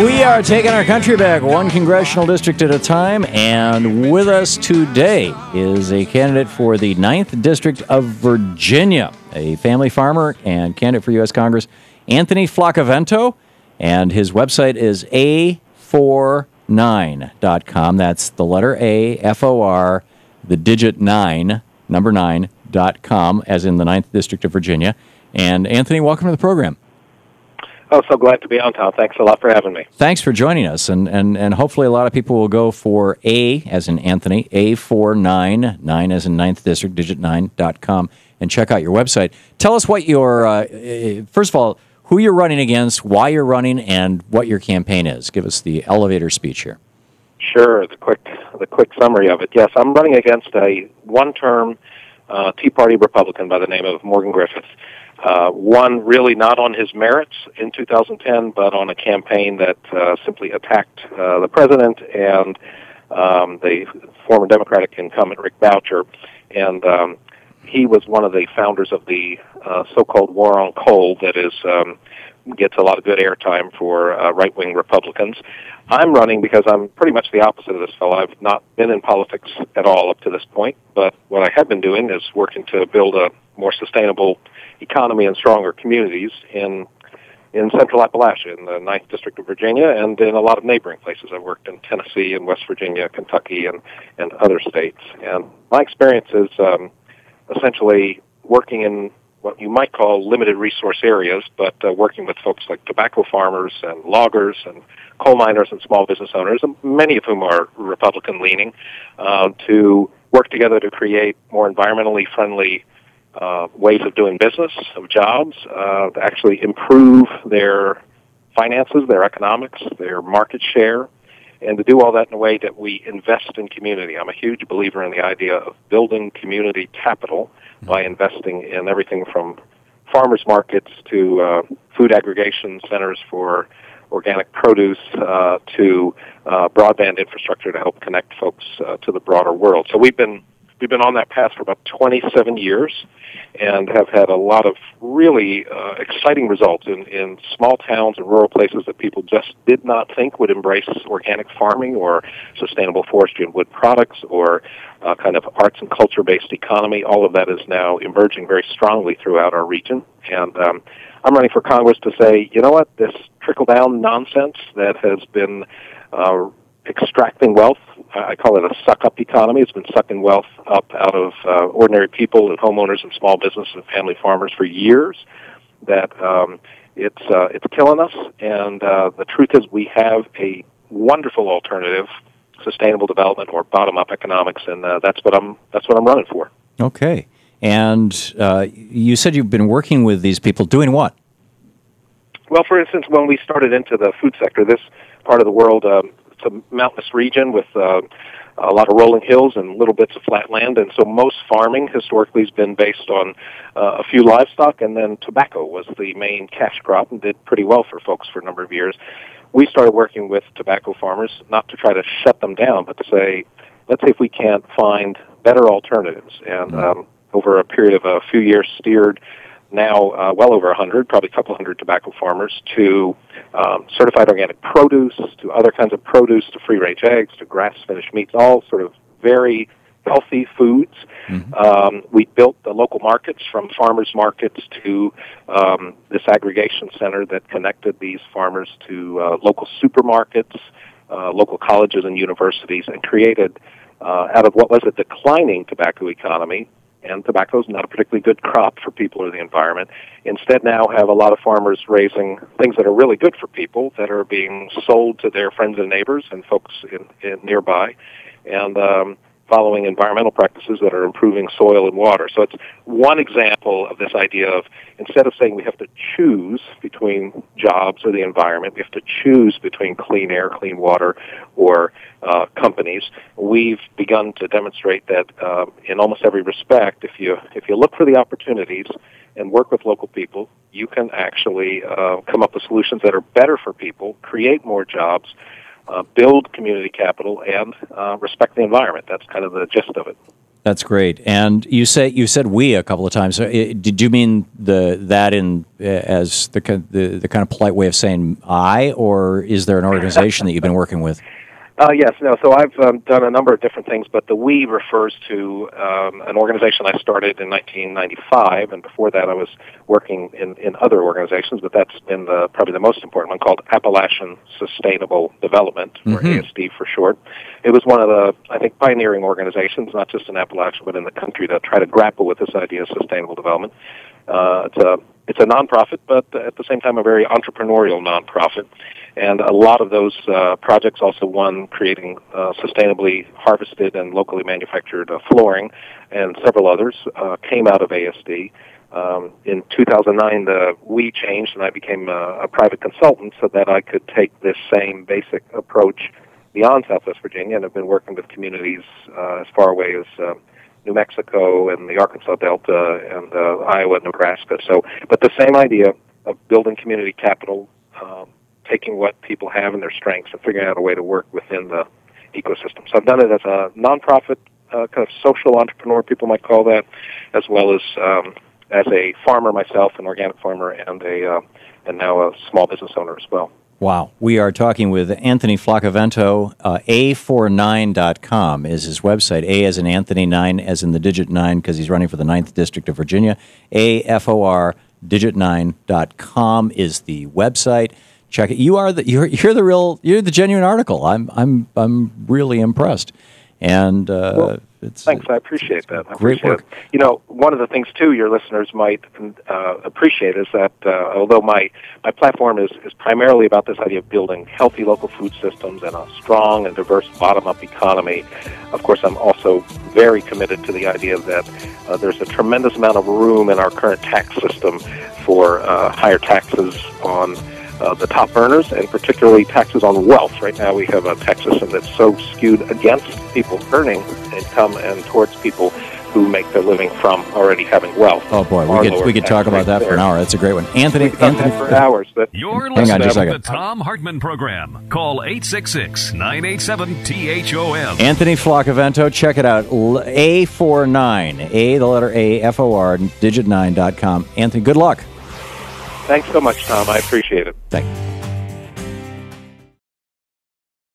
We are taking our country back one congressional district at a time, and with us today is a candidate for the 9th District of Virginia, a family farmer and candidate for U.S. Congress, Anthony Flaccavento, and his website is A49.com. That's the letter A, F-O-R, the digit 9, number 9.com, as in the 9th District of Virginia. And Anthony, welcome to the program. Oh, so glad to be on, Tom. Thanks a lot for having me. Thanks for joining us, and hopefully a lot of people will go for A, as in Anthony, A49, 9 as in 9th District, digit9.com, and check out your website. Tell us what your, first of all, who you're running against, why you're running, and what your campaign is. Give us the elevator speech here. Sure, the quick summary of it. Yes, I'm running against a one-term Tea Party Republican by the name of Morgan Griffith. One really not on his merits in 2010, but on a campaign that simply attacked the president and the former Democratic incumbent Rick Boucher. And he was one of the founders of the so-called war on coal that is gets a lot of good airtime for right-wing Republicans. I'm running because I'm pretty much the opposite of this fellow. I've not been in politics at all up to this point, but what I have been doing is working to build a more sustainable economy and stronger communities in Central Appalachia, in the 9th District of Virginia, and in a lot of neighboring places. I've worked in Tennessee and West Virginia, Kentucky, and other states. And my experience is essentially working in what you might call limited resource areas, but working with folks like tobacco farmers and loggers and coal miners and small business owners, many of whom are Republican-leaning, to work together to create more environmentally friendly ways of doing business, of jobs, to actually improve their finances, their economics, their market share, and to do all that in a way that we invest in community. I'm a huge believer in the idea of building community capital by investing in everything from farmers markets to food aggregation centers for organic produce to broadband infrastructure to help connect folks to the broader world. So we've been on that path for about 27 years and have had a lot of really exciting results in small towns and rural places that people just did not think would embrace organic farming or sustainable forestry and wood products or kind of arts and culture-based economy. All of that is now emerging very strongly throughout our region. And I'm running for Congress to say, you know what, this trickle-down nonsense that has been extracting wealth, I call it a suck-up economy. It's been sucking wealth up out of ordinary people and homeowners and small businesses and family farmers for years. That it's killing us. And the truth is, we have a wonderful alternative, sustainable development or bottom-up economics, and that's what I'm running for. Okay. And you said you've been working with these people, doing what? Well, for instance, when we started into the food sector, this part of the world, it's a mountainous region with a lot of rolling hills and little bits of flat land, and so most farming historically has been based on a few livestock, and then tobacco was the main cash crop and did pretty well for folks for a number of years. We started working with tobacco farmers, not to try to shut them down, but to say, let's see if we can't find better alternatives. And over a period of a few years, steered now well over 100, probably a couple hundred tobacco farmers to certified organic produce, to other kinds of produce, to free-range eggs, to grass-finished meats, all sort of very healthy foods. We built the local markets, from farmers markets to this aggregation center that connected these farmers to local supermarkets, local colleges and universities, and created, out of what was a declining tobacco economy, and tobacco is not a particularly good crop for people or the environment, instead now have a lot of farmers raising things that are really good for people that are being sold to their friends and neighbors and folks in nearby, and following environmental practices that are improving soil and water. So it's one example of this idea of, instead of saying we have to choose between jobs or the environment, we have to choose between clean air, clean water, or companies, we've begun to demonstrate that in almost every respect, if you look for the opportunities and work with local people, you can actually come up with solutions that are better for people, create more jobs, build community capital, and respect the environment. That's kind of the gist of it. That's great. And you said we a couple of times. So did you mean that as the kind of polite way of saying I, or is there an organization that you've been working with? Yes, no. So I've done a number of different things, but the we refers to an organization I started in 1995, and before that I was working in other organizations, but that's been probably the most important one, called Appalachian Sustainable Development, or ASD for short. It was one of the, I think, pioneering organizations, not just in Appalachia, but in the country, that try to grapple with this idea of sustainable development. It's a nonprofit, but at the same time a very entrepreneurial nonprofit. And a lot of those projects, also one creating sustainably harvested and locally manufactured flooring, and several others, came out of ASD. In 2009, we changed, and I became a private consultant so that I could take this same basic approach beyond Southwest Virginia, and have been working with communities as far away as New Mexico and the Arkansas Delta and Iowa and Nebraska. So, but the same idea of building community capital, taking what people have and their strengths and figuring out a way to work within the ecosystem. So I've done it as a nonprofit, kind of social entrepreneur, people might call that, as well as a farmer myself, an organic farmer, and now a small business owner as well. Wow. We are talking with Anthony Flaccavento. A49.com is his website. A as in Anthony, 9 as in the digit 9, because he's running for the 9th District of Virginia. AFOR digit9.com is the website. Check it. You're the genuine article. I'm really impressed. And thanks. I appreciate that. Great work. You know, one of the things too your listeners might appreciate is that although my platform is primarily about this idea of building healthy local food systems and a strong and diverse bottom-up economy, of course I'm also very committed to the idea that there's a tremendous amount of room in our current tax system for higher taxes on the top earners, and particularly taxes on wealth. Right now we have a tax system that's so skewed against people earning income and towards people who make their living from already having wealth. Oh boy, we could talk about that for an hour. That's a great one. Anthony for hours. But you're listening to the Thom Hartmann Program. Call 866-987-THOM. Anthony Flaccavento, check it out. A49, A, the letter A, FOR, digit9.com. Anthony, good luck. Thanks so much, Tom. I appreciate it. Thank you.